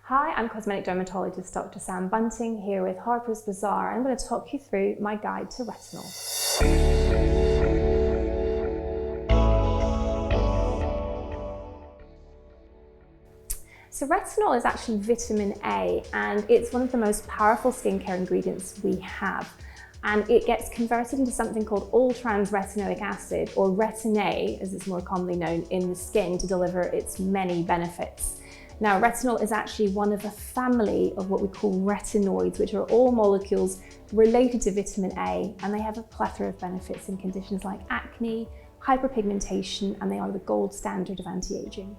Hi, I'm cosmetic dermatologist Dr Sam Bunting here with Harper's Bazaar, and I'm going to talk you through my guide to retinol. So retinol is actually vitamin A, and it's one of the most powerful skincare ingredients we have. And it gets converted into something called all-trans retinoic acid, or retin A, as it's more commonly known, in the skin to deliver its many benefits. Now, retinol is actually one of a family of what we call retinoids, which are all molecules related to vitamin A, and they have a plethora of benefits in conditions like acne, hyperpigmentation, and they are the gold standard of anti-aging.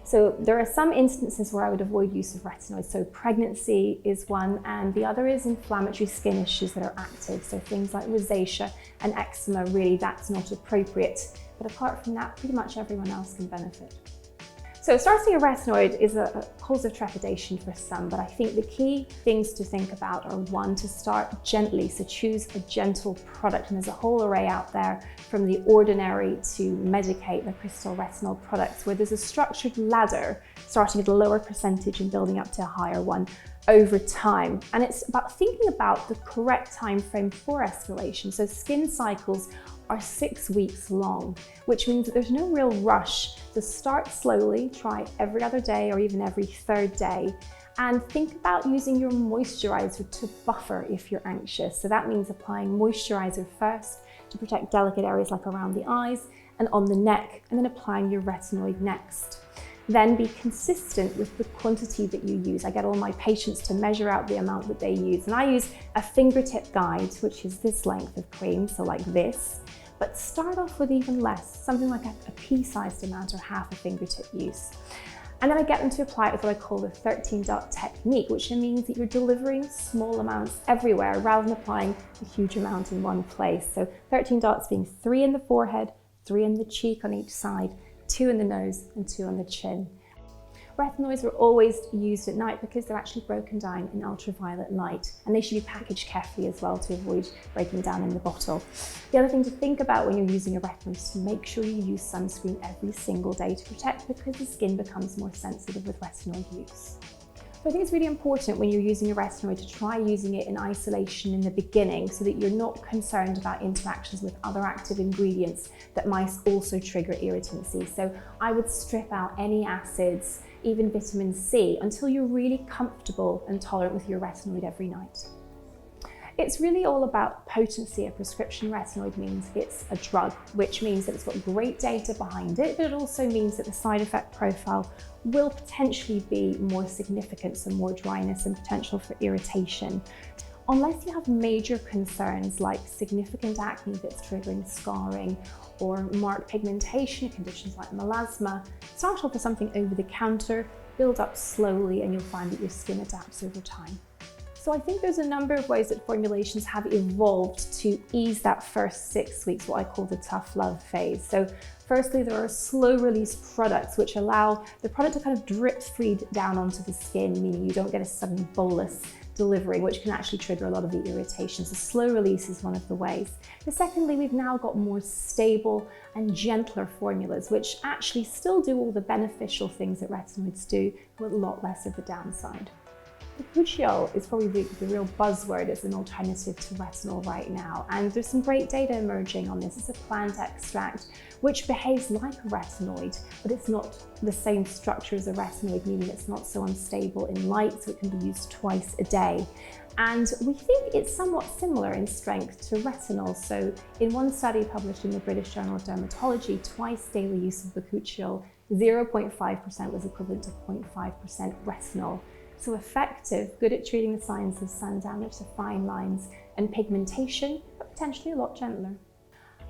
So there are some instances where I would avoid use of retinoids. So pregnancy is one, and the other is inflammatory skin issues that are active. So things like rosacea and eczema, really that's not appropriate. But apart from that, pretty much everyone else can benefit. So starting a retinoid is a cause of trepidation for some, but I think the key things to think about are one, to start gently, so choose a gentle product, and there's a whole array out there from the ordinary to Medicate, the crystal retinol products, where there's a structured ladder starting at a lower percentage and building up to a higher one over time. And it's about thinking about the correct time frame for escalation. So skin cycles are 6 weeks long, which means that there's no real rush to start slowly, try every other day or even every third day, and think about using your moisturizer to buffer if you're anxious. So that means applying moisturizer first to protect delicate areas like around the eyes and on the neck, and then applying your retinoid next. Then be consistent with the quantity that you use. I get all my patients to measure out the amount that they use, and I use a fingertip guide, which is this length of cream, so like this. But start off with even less, something like a pea-sized amount or half a fingertip use. And then I get them to apply it with what I call the 13-dot technique, which means that you're delivering small amounts everywhere rather than applying a huge amount in one place. So 13 dots being 3 in the forehead, 3 in the cheek on each side, 2 in the nose and 2 on the chin. Retinoids are always used at night because they're actually broken down in ultraviolet light, and they should be packaged carefully as well to avoid breaking down in the bottle. The other thing to think about when you're using a retinoid is to make sure you use sunscreen every single day to protect, because the skin becomes more sensitive with retinoid use. So I think it's really important when you're using a retinoid to try using it in isolation in the beginning, so that you're not concerned about interactions with other active ingredients that might also trigger irritancy. So I would strip out any acids, even vitamin C, until you're really comfortable and tolerant with your retinoid every night. It's really all about potency. A prescription retinoid means it's a drug, which means that it's got great data behind it, but it also means that the side effect profile will potentially be more significant, so more dryness and potential for irritation. Unless you have major concerns like significant acne that's triggering scarring, or marked pigmentation, conditions like melasma, start off with something over the counter, build up slowly, and you'll find that your skin adapts over time. So I think there's a number of ways that formulations have evolved to ease that first 6 weeks, what I call the tough love phase. So firstly, there are slow release products which allow the product to kind of drip feed down onto the skin, meaning you don't get a sudden bolus delivery, which can actually trigger a lot of the irritation. So slow release is one of the ways. But secondly, we've now got more stable and gentler formulas, which actually still do all the beneficial things that retinoids do, with a lot less of the downside. Bakuchiol is probably the real buzzword as an alternative to retinol right now, and there's some great data emerging on this. It's a plant extract which behaves like a retinoid, but it's not the same structure as a retinoid, meaning it's not so unstable in light, so it can be used twice a day. And we think it's somewhat similar in strength to retinol. So in one study published in the British Journal of Dermatology, twice daily use of bakuchiol, 0.5% was equivalent to 0.5% retinol. So effective, good at treating the signs of sun damage, so fine lines and pigmentation, but potentially a lot gentler.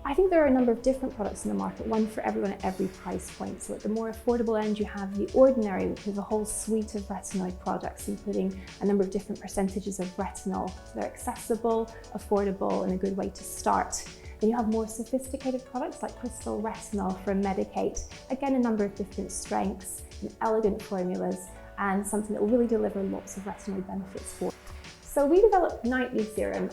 I think there are a number of different products in the market, one for everyone at every price point. So at the more affordable end, you have the Ordinary, which is a whole suite of retinoid products, including a number of different percentages of retinol. So they're accessible, affordable, and a good way to start. Then you have more sophisticated products like crystal retinol from Medicate. Again, a number of different strengths and elegant formulas, and something that will really deliver lots of retinoid benefits for. So we developed Nightly Serum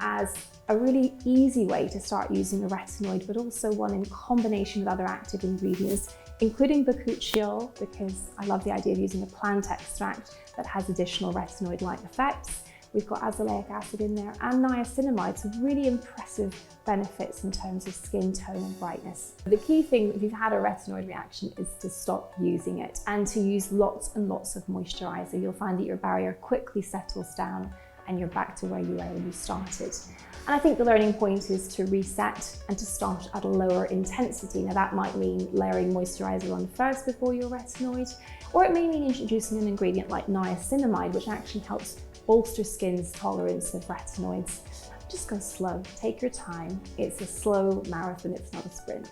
as a really easy way to start using a retinoid, but also one in combination with other active ingredients including bakuchiol, because I love the idea of using a plant extract that has additional retinoid-like effects. We've got azelaic acid in there and niacinamide, so really impressive benefits in terms of skin tone and brightness. The key thing if you've had a retinoid reaction is to stop using it and to use lots and lots of moisturizer. You'll find that your barrier quickly settles down and you're back to where you were when you started. And I think the learning point is to reset and to start at a lower intensity. Now that might mean layering moisturizer on first before your retinoid, or it may mean introducing an ingredient like niacinamide, which actually helps bolster skin's tolerance of retinoids. Just go slow, take your time. It's a slow marathon, it's not a sprint.